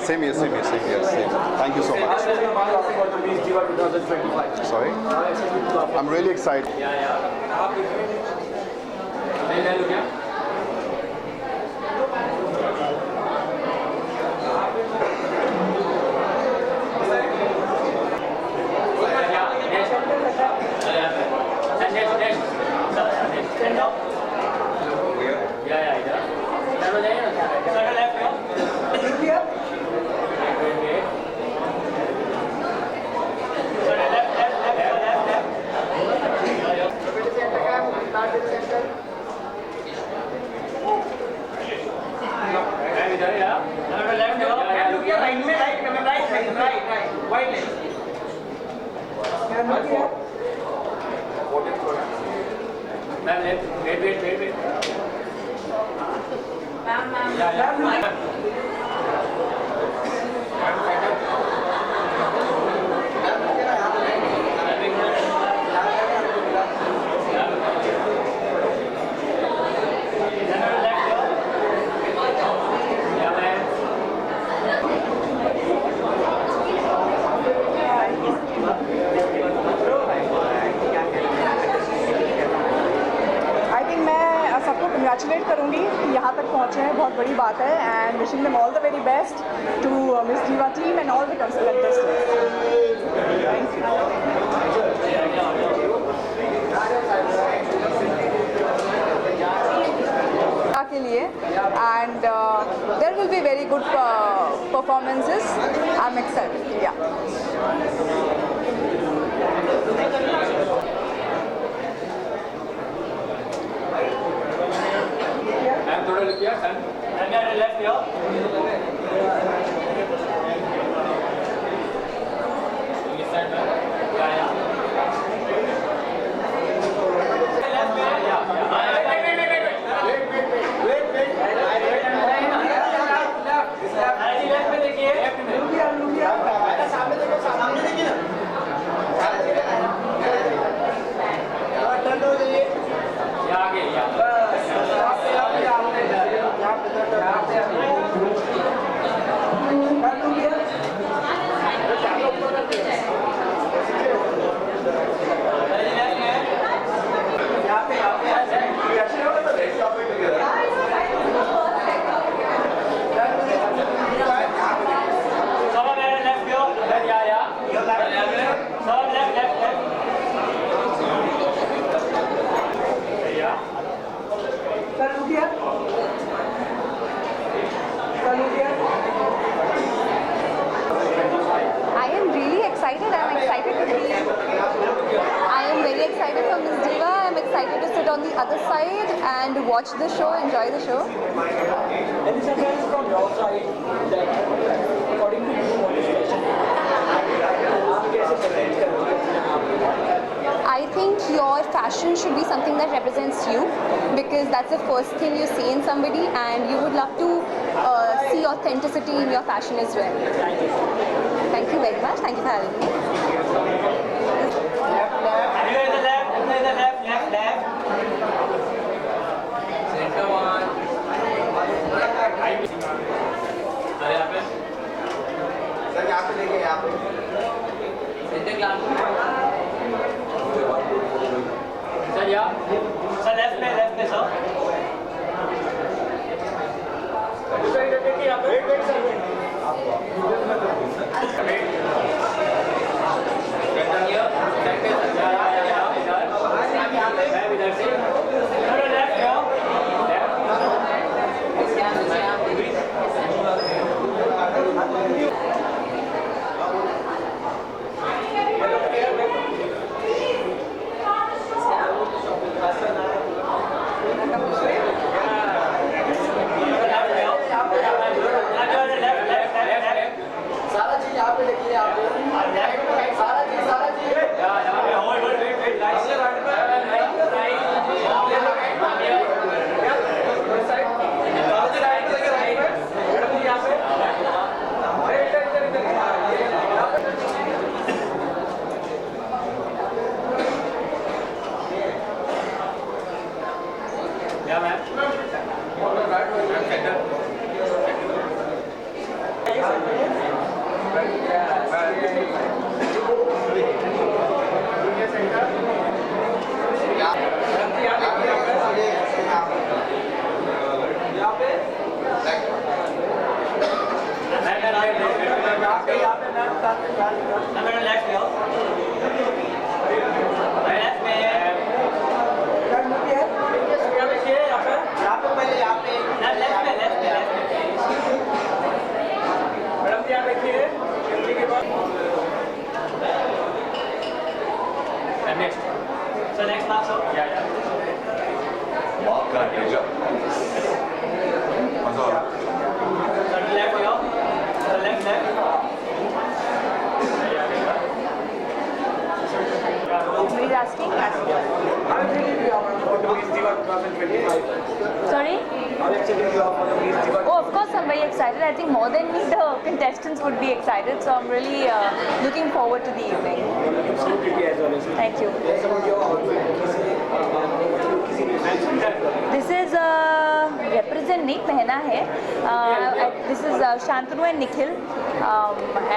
Same here, same. Thank you so much. Sorry? I'm really excited. Congratulate करूँगी कि यहाँ तक पहुँचे हैं, बहुत बड़ी बात है and wishing them all the very best to Miss Jeeva team and all the contestants. Thank you. performances. I'm excited. Yeah. left here. I am really excited. I'm excited to be. I am very excited for Miss Diva. I'm excited to sit on the other side and watch the show, enjoy the show. Any surprise from your side that according to you what is fashion? आप कैसे present करते हैं? I think your fashion should be something that represents you, because that's the first thing you see in somebody, and you would love to see authenticity in your fashion as well. Thank you very much. Thank you for having me. Anywhere in the left, left. Center one. अरे यहाँ पे sir यहाँ पे लेके यहाँ पे centre class sir यहाँ sir left में सर दूसरा इधर देखिए यहाँ पे वेट सर सारा चीज यहाँ पे देखिए आप सारा चीज Next. So next class, sir? Yeah. Walk का नीचे मज़ा आ रहा So left here. So left. Somebody's asking. How excited you are for the Miss Diva 2025? Sorry. How excited you are for the Miss Diva? Oh, of course, I'm very excited. I think more than me, the contestants would be excited. So I'm really looking forward to the evening. So pretty as always. Thank you. Let's about your outfit. This is represent नहीं पहना है. This is Shantanu and Nikhil,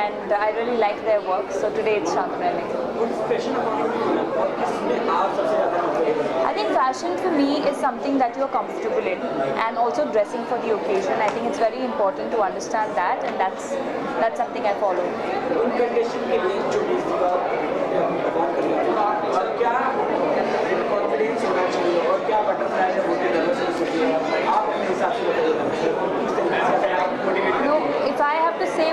and I really like their work. So today it's Shantanu and Nikhil. What's special about it? इसमें आप सबसे ज़्यादा comfortable I think fashion for me is something that you're comfortable in, and also dressing for the occasion. I think it's very important to understand that, and that's something I follow. उन condition के लिए जो Miss Diva perform कर रही है और क्या confidence होना चाहिए और क्या बटरफ्लाई है होती है आप अपने हिसाब से बताइए किस तरीके से आप motivate No, if I have to say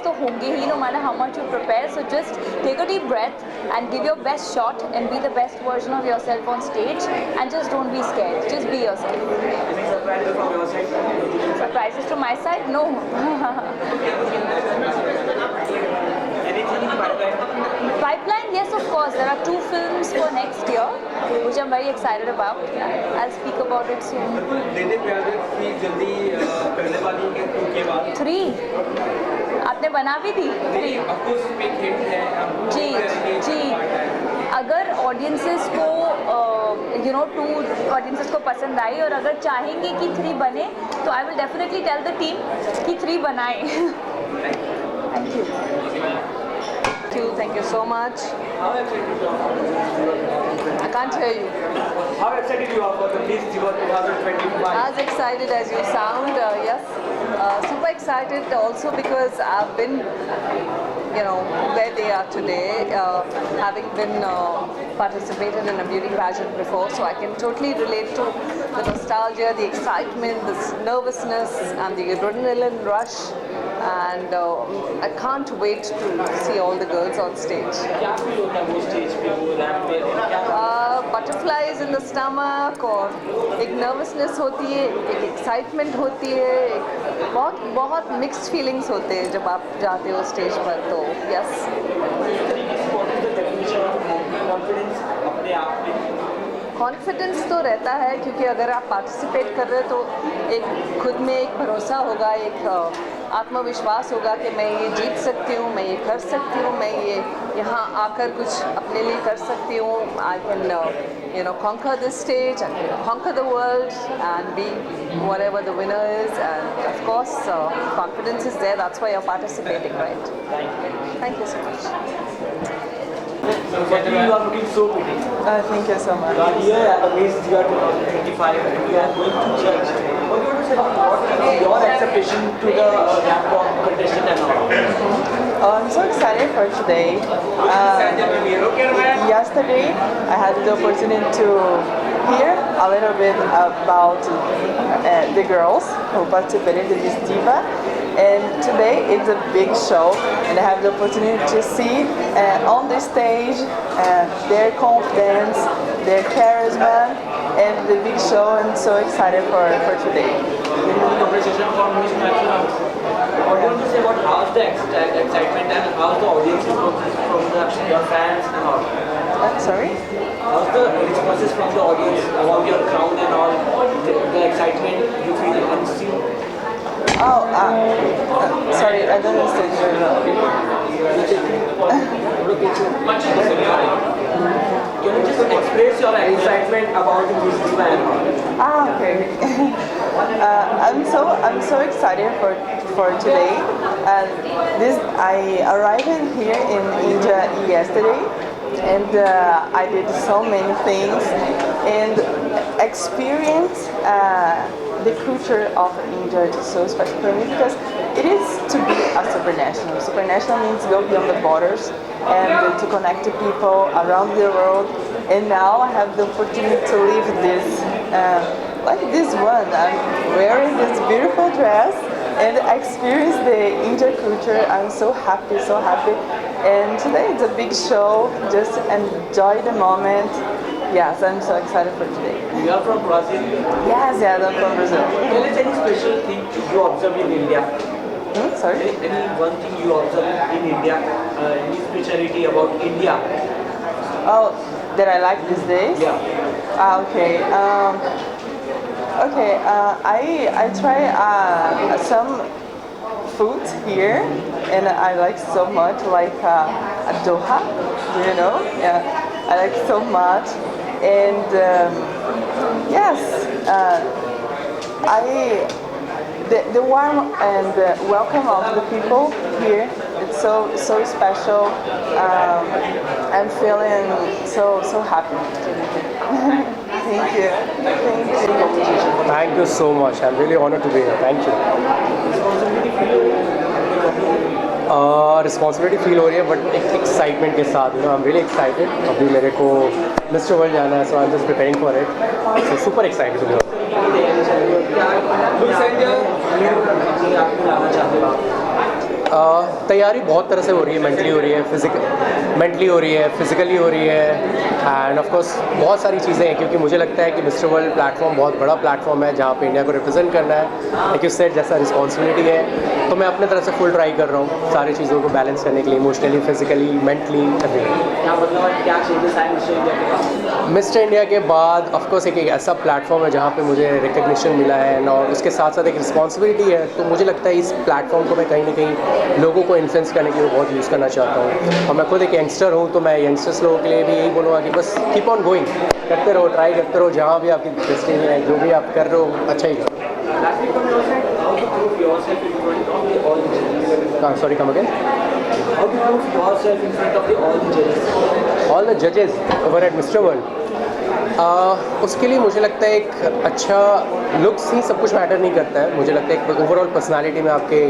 तो होंगे ही, no matter how much you prepare. So just take a deep breath and give your best shot and be the best version of yourself on stage, and just don't be scared. Just be yourself. Any surprises from your side? Surprises from my side? No. Anything in pipeline? Pipeline, yes, of course. There are 2 films for next year, which I'm very excited about. I'll speak about it soon. दीदी प्यार की जल्दी करने वाली है 2 के बाद 3 आपने बना भी दी 3? ऑफकोर्स एक हिट है हम जी जी, अगर ऑडियंसेस को 2 ऑडियंसेस को पसंद आई और अगर चाहेंगे कि 3 बने, तो I will definitely tell the team कि 3 बनाएं. Thank you. Thank you so much. How excited you are? I can't hear you. How excited you are for the Miss Diva 2025? As excited as you sound, yes. Super excited also because I've been, where they are today, having been participated in a beauty pageant before, so I can totally relate to the nostalgia, the excitement, the nervousness, and the adrenaline rush. And I can't wait to see all the girls on stage. क्या feel होता है वो stage पे वो ramp पे और क्या butterflies in the stomach, और एक नर्वसनेस होती है, एक एक्साइटमेंट होती है, बहुत बहुत मिक्स्ड फीलिंग्स होते हैं जब आप जाते हो स्टेज पर. तो यस, कॉन्फिडेंस अपने आप में कॉन्फिडेंस तो रहता है, क्योंकि अगर आप पार्टिसिपेट कर रहे हो तो एक खुद में एक भरोसा होगा, एक आत्मविश्वास होगा कि मैं ये जीत सकती हूँ, मैं ये कर सकती हूँ, मैं ये यहाँ आकर कुछ अपने लिए कर सकती हूँ. I can conquer this stage, I can conquer the world and be whatever the winner is. And of course confidence is there, that's why you're participating, right? Thank you so much. But you are looking so pretty. Thank you so much. You are here at the Miss Diva 2025 and you are going to judge. What do you want to say about what is your acceptation to the rap contestant and all? I'm so excited for today. Yesterday, I had the opportunity to hear a little bit about the girls who participated in Miss Diva. And today it's a big show, and I have the opportunity to see on the stage their confidence, their charisma, and the big show. I'm so excited for today. Conversation from Miss National. What do you want to say about how's the excitement and how's the audience responses from your fans and all? Sorry? How's the responses from the audience about your crown and all? The excitement you feel and see? Oh, sorry, I don't understand very well. Can you just express your excitement about the Miss Diva and all? Okay. I'm so excited for today. I arrived here in India yesterday, and I did so many things and experience the culture of India is so special for me because it is to be a supernational. Supernational means go beyond the borders and to connect to people around the world. And now I have the opportunity to live this, like this one. I'm wearing this beautiful dress and experience the Indian culture. I'm so happy, so happy. And today it's a big show. Just enjoy the moment. Yes, I'm so excited for today. You are from Brazil. Yes, I'm from Brazil. Tell us any special thing you observe in India. Sorry? Any one thing you observe in India, any speciality about India? Oh, that I like these days? Yeah. Okay. I try some food here, and I like so much, like a doha, you know? Yeah, I like so much. And yes, the warm and welcome of the people here, it's so special. I'm feeling so happy. Thank you. Thank you so much. I'm really honored to be here. Thank you. Responsibility feel हो रही है, but एक excitement के साथ. I am really excited. अभी मेरे को Mister World जाना है, so I am just preparing for it. So super excited to be. तैयारी बहुत तरह से हो रही है, मेंटली हो रही है, फिजिकली हो रही है एंड ऑफ कोर्स बहुत सारी चीज़ें हैं, क्योंकि मुझे लगता है कि मिस्टर वर्ल्ड प्लेटफॉर्म बहुत बड़ा प्लेटफॉर्म है जहाँ पे इंडिया को रिप्रेजेंट करना है, लाइक यू सेड, जैसा रिस्पॉन्सिबिलिटी है, तो मैं अपने तरफ से फुल ट्राई कर रहा हूँ सारी चीज़ों को बैलेंस करने के लिए, इमोशनली, फिजिकली, मेंटली, एवरीथिंग। क्या बदलाव है, क्या चेंजेस आए मिस्टर इंडिया के बाद? मिस्टर इंडिया के बाद ऑफ कोर्स एक ऐसा प्लेटफॉर्म है जहाँ पे मुझे रिकग्निशन मिला है और उसके साथ साथ एक रिस्पॉन्सिबिलिटी है, तो मुझे लगता है इस प्लेटफॉर्म को मैं कहीं ना कहीं लोगों को इन्फ्लुएंस करने के लिए बहुत यूज़ करना चाहता हूँ। और मैं खुद एक यंगस्टर हूँ, तो मैं यंगस्टर्स लोगों के लिए भी यही बोलूँगा कि बस कीप ऑन गोइंग, करते रहो, ट्राई करते रहो, जहाँ भी आपकी डेस्टिनी है, जो भी आप कर रहे हो, अच्छा ही करो। Lastly, from your side, how to prove yourself in front of the all the judges? Sorry, come again. How to prove yourself in front of the all the judges? All the जजेस over at mister world, उसके लिए मुझे लगता है एक अच्छा looks he सब कुछ मैटर नहीं करता है। मुझे लगता है एक ओवरऑल पर्सनालिटी में आपके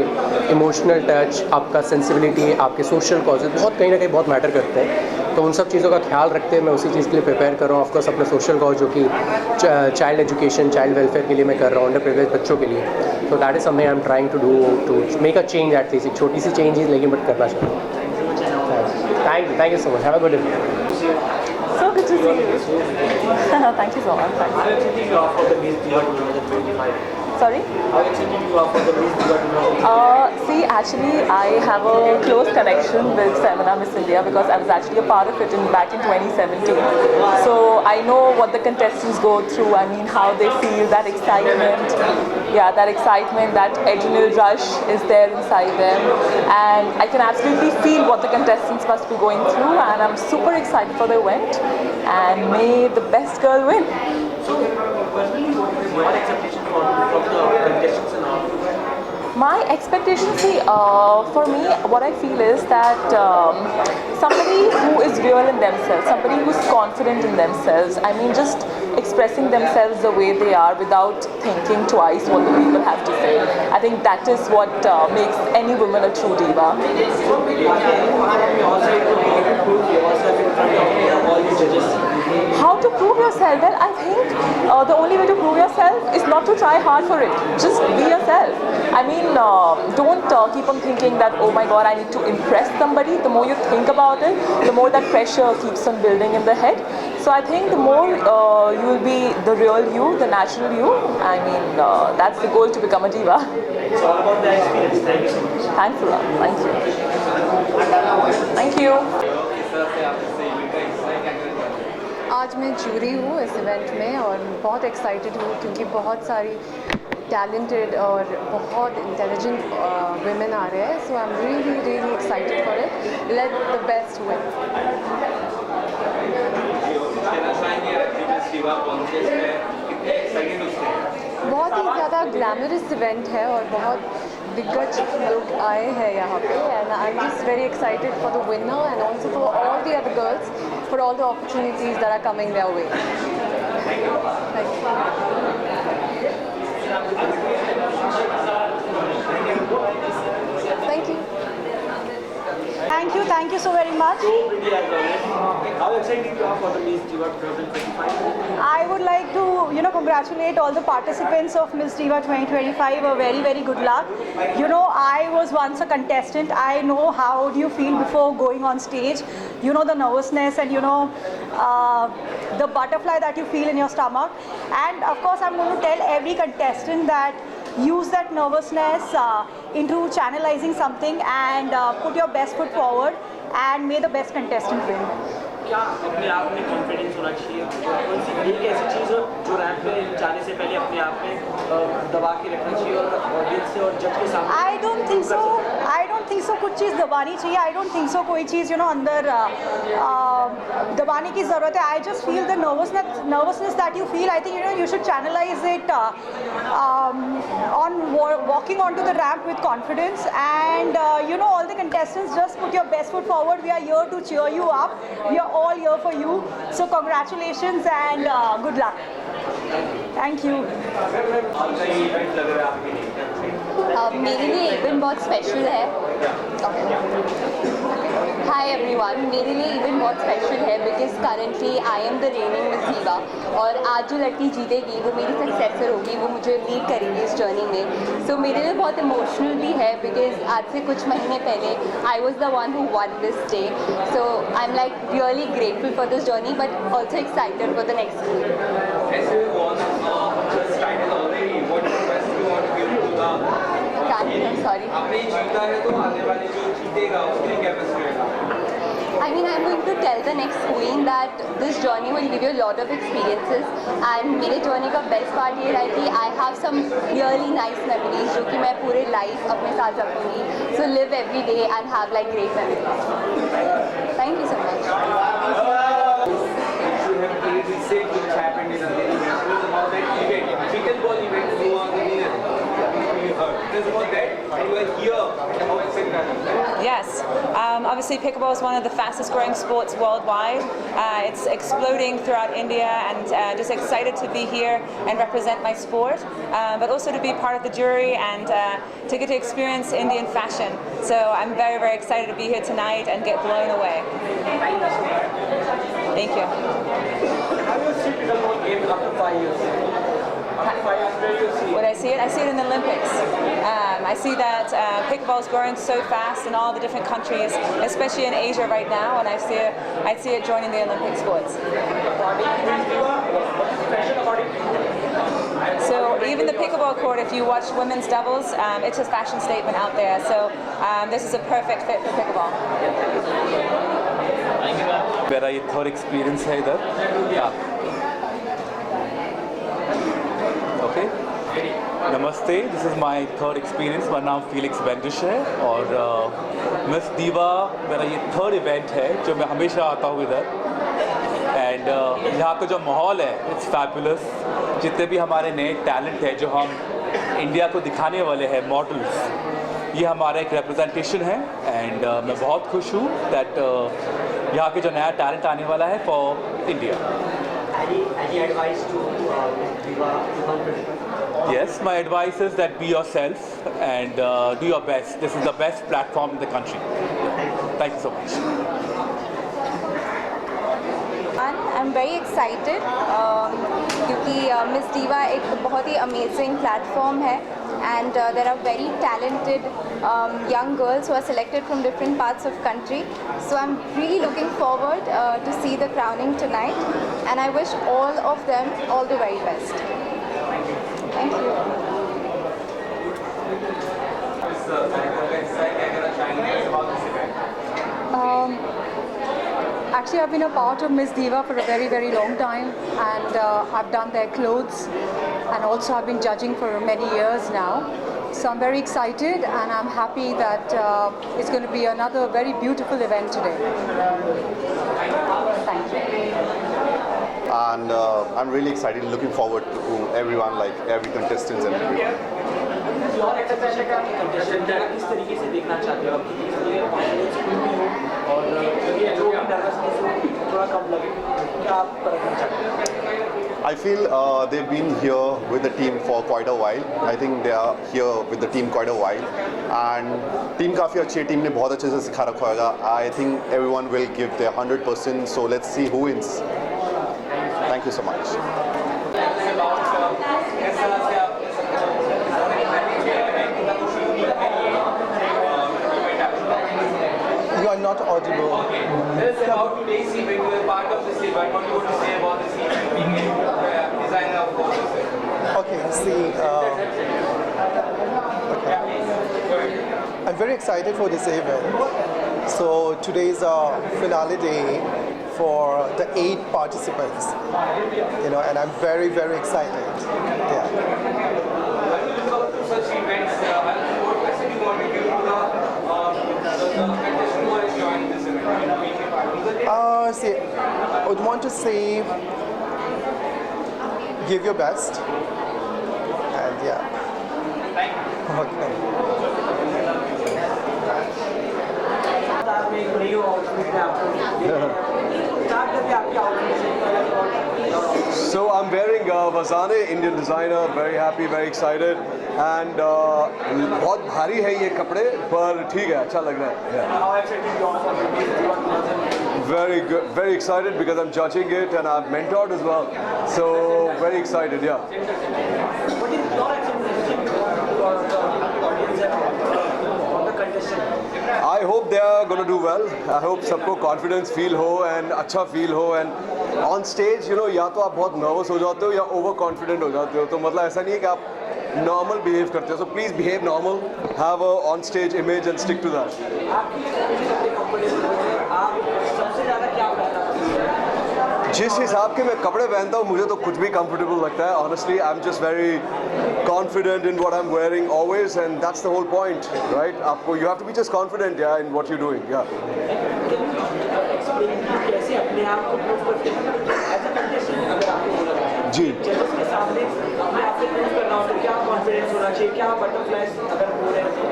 इमोशनल टच, आपका सेंसिबिलिटी, आपके सोशल कॉजेज बहुत कहीं ना कहीं बहुत मैटर करते हैं, तो उन सब चीज़ों का ख्याल रखते हुए मैं उसी चीज़ के लिए प्रिपेयर कर रहा हूँ। ऑफकोर्स अपने सोशल कॉज जो कि चाइल्ड एजुकेशन, चाइल्ड वेलफेयर के लिए मैं कर रहा हूँ, अंडर प्रिविलेज बच्चों के लिए, तो that is something I am trying to do to make a change at least, एक छोटी सी चेंज ही लेकिन बट करना चाहता हूँ। Thank you so much, have a good day. So good to see you. Thank you so much. Thank How excited you are for the Miss Diva 2025? you. Sorry? How excited you are for the Miss Diva 2025? See, actually, I have a close connection with Femina Miss India because I was actually a part of it back in 2017. So I know what the contestants go through. I mean, how they feel, that excitement. Yeah, that excitement, that adrenaline rush is there inside them. And I can absolutely feel what the contestants must be going through. And I'm super excited for the event. And may the best girl win. So, personally, what is your expectation from the contestants and all? My expectations, see, for me, what I feel is that somebody who is real in themselves, somebody who's confident in themselves, I mean, just expressing themselves the way they are without thinking twice what the people have to say. I think that is what makes any woman a true diva. So, what are you from your side to prove yourself in front of all the judges? How to prove yourself? Well, I think the only way to prove yourself is not to try hard for it. Just be yourself. I mean, don't keep on thinking that, oh my God, I need to impress somebody. The more you think about it, the more that pressure keeps on building in the head. So I think the more you will be the real you, the natural you. I mean, that's the goal to become a diva. It's all about the experience. Thank you so much. Thanks a lot. Thank you. Thank you. आज मैं jury हूँ इस event में और बहुत excited हूँ क्योंकि बहुत सारी टैलेंटेड और बहुत इंटेलिजेंट women आ रहे हैं, so I am really really excited for it. Let the best win. बहुत ही ज़्यादा ग्लैमरस इवेंट है और बहुत दिग्गज लोग आए हैं यहाँ पे, and I am just very excited for the winner and also for all the other girls for all the opportunities that are coming their way. Thank you. Thank you so very much. So pretty as always. How excited you are for the Miss Diva 2025? I would like to, congratulate all the participants of Miss Diva 2025. A very, very good luck. I was once a contestant. I know how do you feel before going on stage. The nervousness and the butterfly that you feel in your stomach. And of course, I'm going to tell every contestant that use that nervousness into channelizing something and put your best foot forward and may the best contestant win. क्या अपने आप में confidence होना चाहिए? कौन सी एक ऐसी चीज़ हो जो रैंप पे जाने से पहले अपने आप में दबा के रखना चाहिए और ऑडियंस से और जज के सामने? I don't think so. कुछ चीज़ दबानी चाहिए. I don't think so. कोई चीज़ अंदर दबाने की ज़रूरत है. I just feel the nervousness that you feel. I think you should channelize it on walking onto the ramp with confidence. And all the contestants, just put your best foot forward. We are here to cheer you up. We are all here for you. So congratulations and good luck. Thank you. मेरे लिए एक दिन बहुत special है। Hi everyone, मेरे लिए event बहुत special है because currently I am the raining miss दीवा और आज जो लड़की जीतेगी वो मेरी सक्सेसर होगी, वो मुझे लीड करेगी इस जर्नी में। सो मेरे लिए बहुत इमोशनल भी है बिकॉज आज से कुछ महीने पहले I was the one who won this day. So I am like really grateful for this journey but also excited for the next week. Sorry, आपने जीता है तो आने वाले जो जीतेगा उसके लिए क्या मैसेज रहेगा? I mean, I'm going to tell the next queen that this journey will give you a lot of experiences and मेरे journey का best part ये रहा कि I have some really nice memories जो कि मैं पूरे life अपने साथ रखूँगी. So live every day and have like great memories. Thank you so much. You have played recent which happened in Andheri. It was about that event, pickleball event. You are the winner. It was about that, and you are here about Singapore. Yes, obviously pickleball is one of the fastest growing sports worldwide. It's exploding throughout India and just excited to be here and represent my sport, but also to be part of the jury and to get to experience Indian fashion. So I'm very, very excited to be here tonight and get blown away. Thank you. How do you see pickleball game after 5 years? After 5 years, where do you see it? When I see it? I see it in the Olympics. I see that pickleball is growing so fast in all the different countries, especially in Asia right now, and I see it joining the Olympic sports. So even the pickleball court, if you watch women's doubles, it's a fashion statement out there. So this is a perfect fit for pickleball. मेरा ये third experience है इधर। Okay, नमस्ते, this is my third experience. मेरा नाम Felix बेंडिश है और miss दीवा मेरा ये थर्ड इवेंट है जो मैं हमेशा आता हूँ इधर। एंड यहाँ का जो माहौल है इट्स फैबुलस। जितने भी हमारे नए टैलेंट हैं जो हम इंडिया को दिखाने वाले हैं मॉडल्स, ये हमारा एक रिप्रेजेंटेशन है। एंड मैं बहुत खुश हूँ दैट यहाँ के जो नया टैलेंट आने वाला है for India. Any advice to Diva? Yes, my advice is that be yourself and do your best. This is the best platform in the country. Thank you so much. I'm very excited क्योंकि Miss Diva एक बहुत ही amazing platform है and there are very talented young girls who are selected from different parts of country. So I'm really looking forward to see the crowning tonight and I wish all of them all the very best. Thank you. Actually, I've been a part of Miss Diva for a very, very long time, and I've done their clothes, and also I've been judging for many years now. So I'm very excited, and I'm happy that it's going to be another very beautiful event today. Thank you. And I'm really excited, looking forward to everyone, like every contestant and everyone. और expectation का contestant है, किस तरीके से देखना चाहते हो आप कि इसलिए कॉन्फिडेंस फुल भी हो और ये जो भी नर्वसनेस हो थोड़ा कम लगे, क्या आप करना चाहते हो? I feel they've been here with the team for quite a while. I think they are here with the team quite a while. And team काफ़ी अच्छी है, टीम ने बहुत अच्छे से सिखा रखा होगा. I think everyone will give their 100%. So let's see who wins. Thank you so much. You are not audible. This is about today's event. You are part of this event. What do you want to say about this event? Being a designer of course. Okay, see, I'm very excited for this event. So today is a finale day for the 8 participants, and I'm very, very excited. Yeah. How do you look up to such events? What message you want to give to the contestants who are joining this event? See, I would want to say, give your best, and yeah. Okay. आप एक नई outfit में आपको start करके आपकी outfit से So I'm wearing Vazane, Indian designer, very happy, very excited, and बहुत भारी है ये कपड़े, पर ठीक है, अच्छा लग रहा है. Yeah. How excited you are for Miss Diva 2000? Very good, very excited because I'm judging it and I've mentored as well. So very excited, yeah. What is your expectation for the audience and for the contestant? I hope they are going to do well. I hope सबको confidence feel हो and अच्छा feel हो, and on stage you know या तो आप बहुत nervous हो जाते हो या over confident हो जाते हो, तो मतलब ऐसा नहीं है कि आप normal behave करते हो. So please behave normal, have a on stage image and stick to that. आपकी कितने कंफर्टेबल होते हैं? आप सबसे ज़्यादा क्या पहनना पसंद है? जिस हिसाब के मैं कपड़े पहनता हूँ मुझे तो कुछ भी comfortable लगता है. Honestly, I'm just very confident in what I'm wearing always, and that's the whole point, right? आपको you have to be just confident, yeah, in what you're doing, yeah. Explain कि कैसे अपने आप को प्रूव करते हैं एज अ कंटेस्टेंट अगर आपको बोला जाए जी. जजेस के सामने अपने आप को प्रूव करना हो तो क्या कॉन्फिडेंस होना चाहिए, क्या बटरफ्लाइज अगर हो रहे हैं तो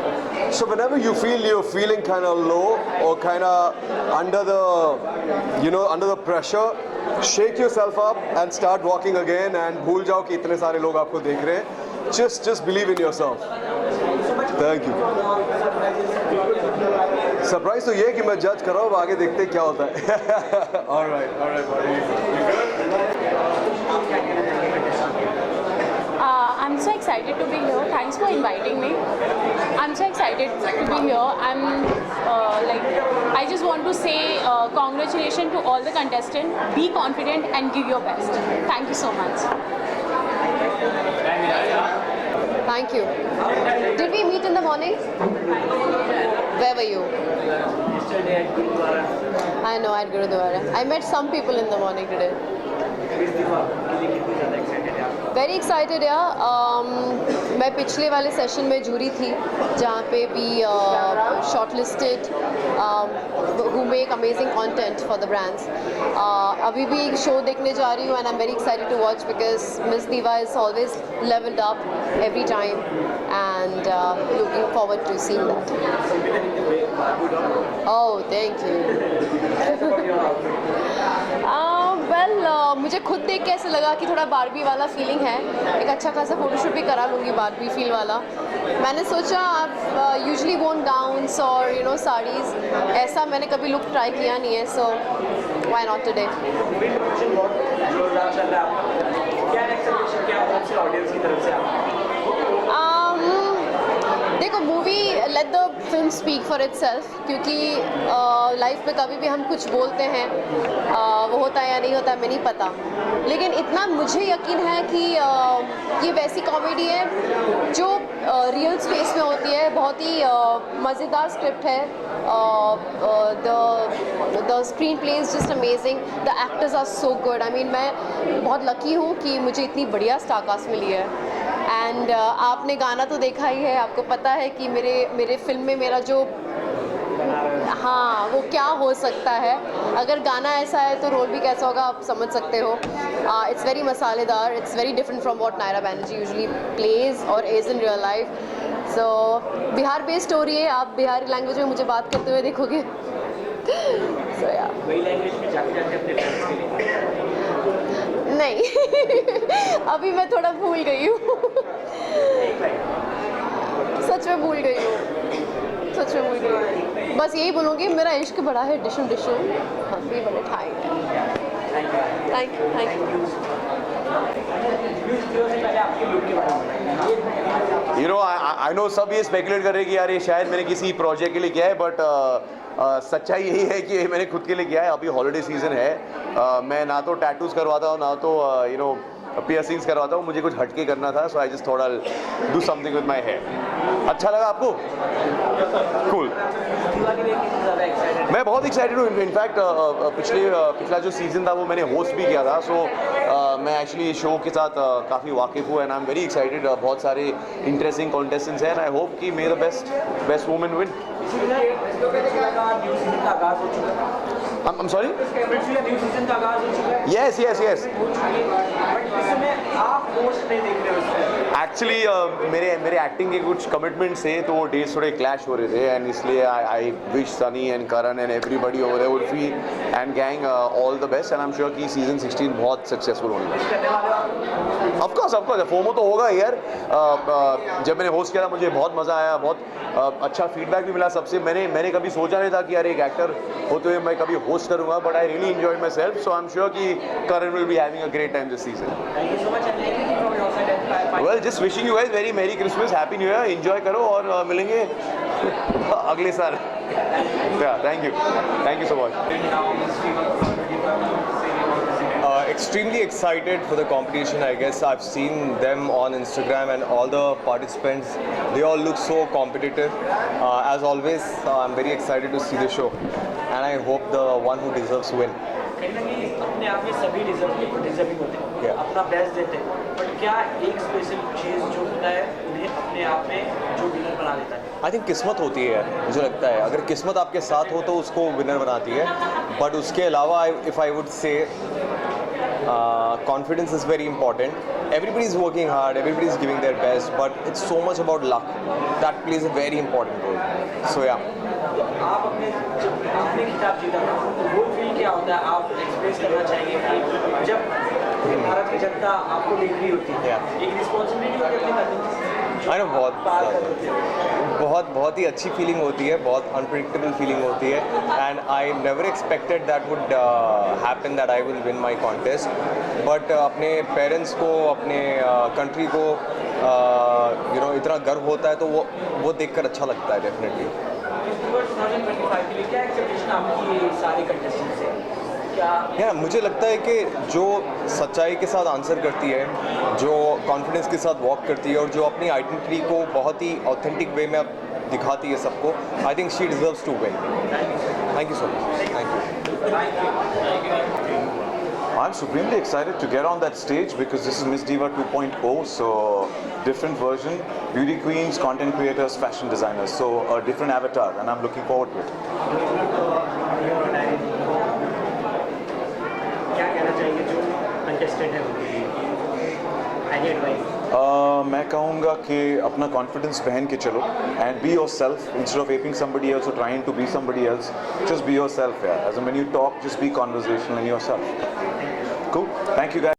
So whenever you feel you're feeling kind of low or kind of under the, you know, under the pressure, shake yourself up and start walking again and भूल जाओ कि इतने सारे लोग आपको देख रहे हैं. Just believe in yourself. Thank you. Surprise तो ये है कि मैं जज कर रहा हूँ, अब आगे देखते हैं क्या होता है. All right, buddy. I'm so excited to be here. Thanks for inviting me. I'm so excited to be here. I just want to say congratulations to all the contestants. Be confident and give your best. Thank you so much. Thank you. Did we meet in the morning? Where were you? yesterday at Gurudwara. I know, at Gurudwara. I met some people in the morning today. Miss Diva के लिए कितनी ज़्यादा excited है आप? Very excited यार. मैं पिछले वाले सेशन में जूरी थी जहाँ पे भी shortlisted who make amazing content for the brands. अभी भी एक शो देखने जा रही हूँ and I am very excited to watch because Miss Diva is always levelled up every time and looking forward to seeing that. Oh thank you. मुझे खुद देख के ऐसा लगा कि थोड़ा बारबी वाला फीलिंग है. एक अच्छा खासा फोटोशूट भी करा लूँगी बारबी फील वाला. मैंने सोचा आप यूजली वोन गाउन्स और यू नो साड़ीज़, ऐसा मैंने कभी लुक ट्राई किया नहीं है, सो व्हाई नॉट टुडे. देखो movie let the film speak for it self, क्योंकि लाइफ में कभी भी हम कुछ बोलते हैं वो होता है या नहीं होता है हमें नहीं पता, लेकिन इतना मुझे यकीन है कि ये वैसी कॉमेडी है जो रियल स्पेस में होती है. बहुत ही मज़ेदार स्क्रिप्ट है. The screenplay is just amazing. The actors are so good. I mean मैं बहुत लकी हूँ कि मुझे इतनी बढ़िया स्टार कास्ट मिली है. एंड आपने गाना तो देखा ही है, आपको पता है कि मेरे फिल्म में मेरा जो हाँ वो क्या हो सकता है. अगर गाना ऐसा है तो रोल भी कैसा होगा आप समझ सकते हो. इट्स वेरी मसालेदार. It's very different from what Nayra Banerjee usually plays और is in real life. So Bihar based story है. आप बिहारी लैंग्वेज में मुझे बात करते हुए देखोगे. सो या वही लैंग्वेज में जाके अपने फ्रेंड्स के लिए नहीं अभी मैं थोड़ा भूल गई हूँ. सच में भूल गई हूँ. सच में भूल गई हूँ. बस यही बोलूँगी मेरा इश्क बड़ा है डिशुम डिशुम, हम भी बड़े ठाई हैं. Thank you thank you. You know, I know सब ये स्पेकुलेट कर रहे हैं कि यार ये शायद मैंने किसी प्रोजेक्ट के लिए किया है, बट सच्चाई यही है कि ये मैंने खुद के लिए किया है. अभी हॉलीडे सीजन है. मैं ना तो टैटूज करवाता हूँ ना तो यू नो पियर्सिंग्स करवाता हूँ. मुझे कुछ हटके करना था, so I just thought I do something with my hair. अच्छा लगा आपको? कूल. मैं बहुत एक्साइटेड हूँ. इनफैक्ट पिछला जो सीज़न था वो मैंने होस्ट भी किया था, सो मैं एक्चुअली शो के साथ काफ़ी वाकिफ़ हूँ and I am very excited. बहुत सारे इंटरेस्टिंग कॉन्टेस्टेंट्स हैं एंड आई होप कि मे the best women win. I'm sorry? कैमरेट्री का न्यू सीजन का आगाज हो चुका है। Yes, yes, yes. बट इस समय आप पोस्ट नहीं देख रहे हो उसमें। एक्चुअली मेरे एक्टिंग के कुछ कमिटमेंट्स थे तो वो डेट्स थोड़े क्लैश हो रहे थे एंड इसलिए I wish Sunny and Karan and everybody over there Urfi and gang all the best and I am sure कि सीजन 16 बहुत सक्सेसफुल होने वाला। ऑफ कोर्स फोमो तो होगा यार। जब मैंने होस्ट किया था मुझे बहुत मज़ा आया, बहुत अच्छा फीडबैक भी मिला सबसे। मैंने कभी सोचा नहीं था कि यार एक एक्टर होते हुए मैं कभी होस्ट करूँगा, but I really enjoyed myself, so I am sure कि Karan will be having a great time this season. Thank you so much and anything from your side and well just wishing you guys very merry Christmas, happy new year, enjoy करो और मिलेंगे अगले साल। Thank you so much. Extremely excited for the competition. I guess I've seen them on Instagram and all the participants, they all look so competitive. As always, I'm very excited to see the show and I hope the one who deserves win. कहीं ना कहीं अपने आप में सभी deserving होते हैं, Yeah. अपना बेस्ट देते हैं, बट क्या एक स्पेशल चीज़ जो होता है उन्हें अपने आप में जो विनर बना देता है? आई थिंक किस्मत होती है, मुझे लगता है अगर किस्मत आपके साथ हो तो उसको विनर बनाती है, बट उसके अलावा if I would say confidence is very important. Everybody is working hard, everybody is giving their best, but it's so much about luck that plays a very important role. So yeah. आप अपने खिताब जीता था तो वो feel क्या होता है, आप एक्सप्रेस करना चाहेंगे कि जब भारत की जनता आपको देख रही होती है, एक रिस्पॉन्सिबिलिटी होती है अपनी आई नो बहुत ही अच्छी फीलिंग होती है, बहुत अनप्रिडिक्टेबल फीलिंग होती है and I never expected that would happen that I will win my contest, but अपने पेरेंट्स को, अपने कंट्री को इतना गर्व होता है तो वो देखकर अच्छा लगता है डेफिनेटली। 2025 के लिए क्या एक्सपेक्टेशन आपकी सारे कंटेस्टेंट से? यार मुझे लगता है कि जो सच्चाई के साथ आंसर करती है, जो कॉन्फिडेंस के साथ वॉक करती है और जो अपनी आइडेंटिटी को बहुत ही ऑथेंटिक वे में दिखाती है सबको, I think she deserves to win. Thank you so much. Thank you. I'm supremely excited to get on that stage because this is Miss Diva 2.0, so different version, beauty queens, content creators, fashion designers, so a different avatar and I'm looking forward to it. क्या कहना चाहिए जो contestant है उनके लिए? Any advice? मैं कहूँगा कि अपना कॉन्फिडेंस पहन के चलो and be yourself instead of aping somebody else or trying to be somebody else. Just be yourself, yeah. As in when you talk, just be conversational and yourself. Cool. Thank you guys.